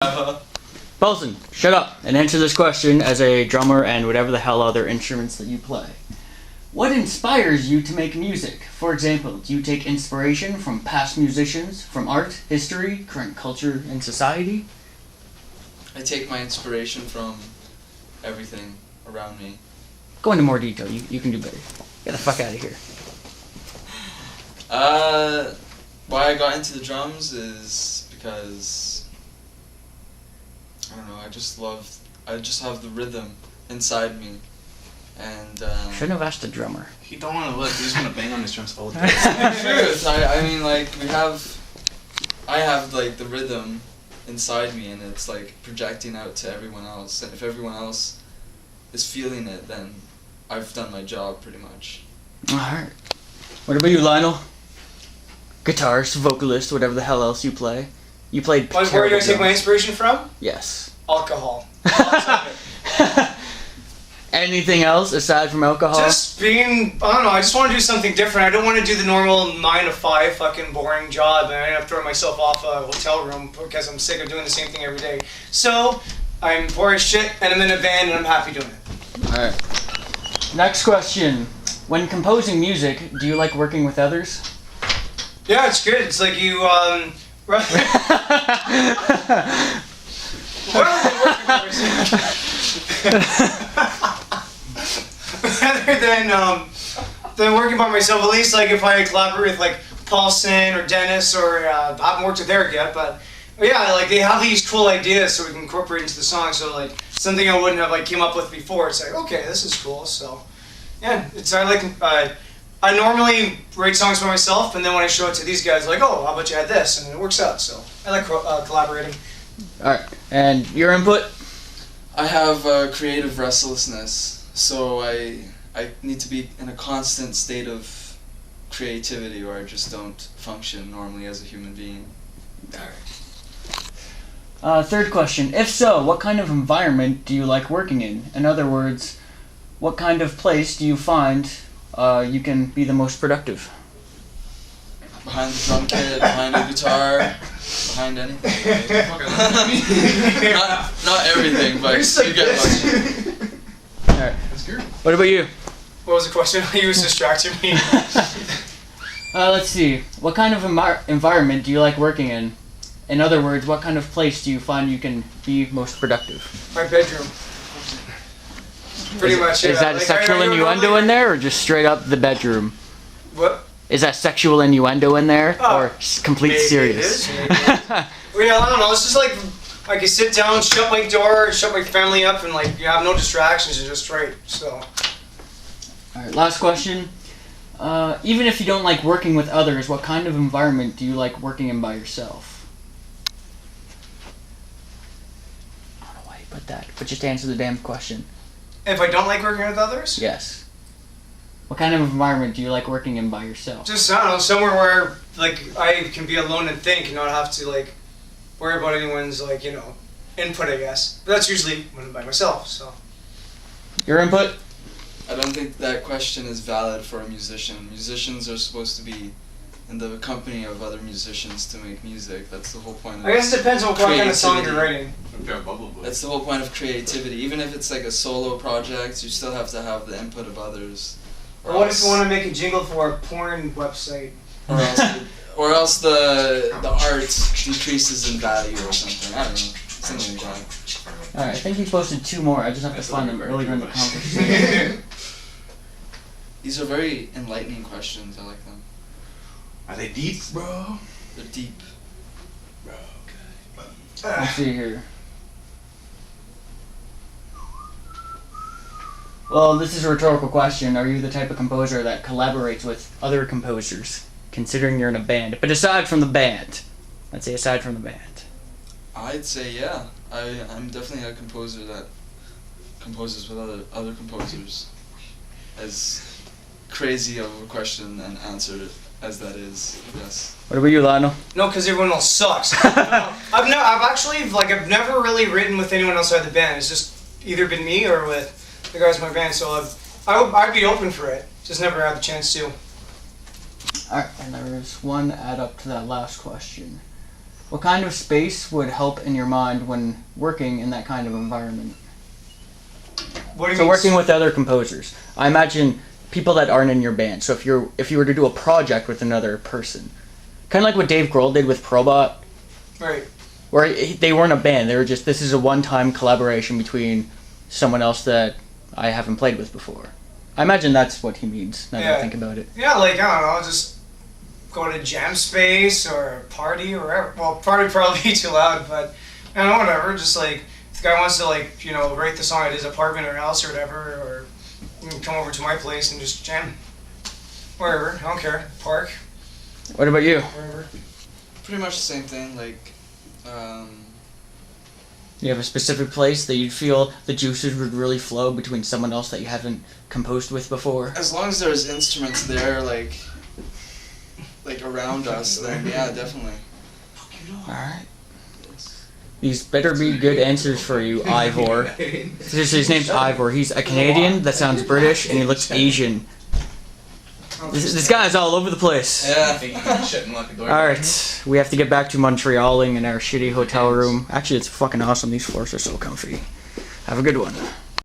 Bolson, shut up and answer this question as a drummer and whatever the hell other instruments that you play. What inspires you to make music? For example, do you take inspiration from past musicians, from art, history, current culture, and society? I take my inspiration from everything around me. Go into more detail. You can do better. Get the fuck out of here. Why I got into the drums is because I don't know. I just have the rhythm inside me, and shouldn't have asked the drummer. He don't want to look. He's gonna bang on his drums all day. Truth. I mean, like I have like the rhythm inside me, and it's like projecting out to everyone else. And if everyone else is feeling it, then I've done my job pretty much. All right. What about you, Lionel? Guitarist, vocalist, whatever the hell else you play. You played. Where are you gonna take my inspiration from? Yes. Alcohol. Anything else aside from alcohol? Just being, I don't know, I just want to do something different. I don't want to do the normal 9 to 5 fucking boring job and I end up throwing myself off a hotel room because I'm sick of doing the same thing every day. So, I'm poor as shit and I'm in a band and I'm happy doing it. Alright. Next question. When composing music, do you like working with others? Yeah, it's good. It's like you, rather than working by myself, at least like if I collaborate with like Paulson or Dennis or I haven't worked with Eric yet, but yeah, like they have these cool ideas so we can incorporate into the song. So like something I wouldn't have like came up with before. It's like, okay, this is cool. So yeah, I normally write songs by myself, and then when I show it to these guys, like, oh, how about you add this, and it works out. So I like collaborating. All right, and your input? I have creative restlessness, so I need to be in a constant state of creativity, or I just don't function normally as a human being. All right. Third question. If so, what kind of environment do you like working in? In other words, what kind of place do you find you can be the most productive? Behind the drum kit, behind a guitar, behind anything. not everything, but you get much. Alright. That's good. What about you? What was the question? You was distracting me. Let's see. What kind of environment do you like working in? In other words, what kind of place do you find you can be most productive? My bedroom. Pretty much, yeah. Is that a sexual innuendo in there, or just straight up the bedroom? What? Is that sexual innuendo in there, or complete maybe serious? It is, maybe it is. Well, yeah, I don't know. It's just like I can sit down, shut my door, shut my family up, and like you have no distractions. You're just straight. So. All right. Last question. Even if you don't like working with others, what kind of environment do you like working in by yourself? I don't know why you put that, but just answer the damn question. If I don't like working with others? Yes. What kind of environment do you like working in by yourself? Just, I don't know, somewhere where, like, I can be alone and think and not have to, like, worry about anyone's, like, you know, input, I guess. But that's usually when I'm by myself, so. Your input? I don't think that question is valid for a musician. Musicians are supposed to be in the company of other musicians to make music. That's the whole point of I guess it depends on what kind of song you're writing. That's the whole point of creativity. Even if it's like a solo project, you still have to have the input of others. Or what if you want to make a jingle for a porn website? Or else the art decreases in value or something. I don't know. Something like that. Alright, I think you posted 2 more. I just have to find them earlier in the conversation. These are very enlightening questions. I like them. Are they deep, bro? They're deep. Bro, okay. Let's see here. Well, this is a rhetorical question. Are you the type of composer that collaborates with other composers, considering you're in a band? But aside from the band. Let's say aside from the band. I'd say yeah. I'm definitely a composer that composes with other composers. As crazy of a question and answer as that is, I guess. What about you, Lionel? No, because everyone else sucks. I've never really written with anyone outside the band. It's just either been me or with the guys in my band. So I'd be open for it. Just never had the chance to. Alright, and there is one add up to that last question. What kind of space would help in your mind when working in that kind of environment? What do you So mean? working with other composers. I imagine people that aren't in your band. So if you were to do a project with another person, kind of like what Dave Grohl did with Probot, Right. where they weren't a band. They were just, this is a one-time collaboration between someone else that I haven't played with before. I imagine that's what he means, now that I Yeah. think about it. Yeah, like, I don't know, just go to jam space or a party or wherever. Well, party would probably be too loud, but, I don't know, whatever. Just, like, if the guy wants to, like, you know, write the song at his apartment or house or whatever, or you can come over to my place and just jam. Wherever, I don't care. Park, What about you? wherever. Pretty much the same thing. Like, You have a specific place that you'd feel the juices would really flow between someone else that you haven't composed with before? as long as there's instruments there, like around us, then yeah, definitely. Alright. These better be good answers for you, Ivor. Seriously, his name's Ivor. He's a Canadian that sounds British and he looks Asian. This guy's all over the place. I Yeah. think you can shut and lock the door. Alright, we have to get back to Montrealing in our shitty hotel room. Actually, it's fucking awesome. These floors are so comfy. Have a good one.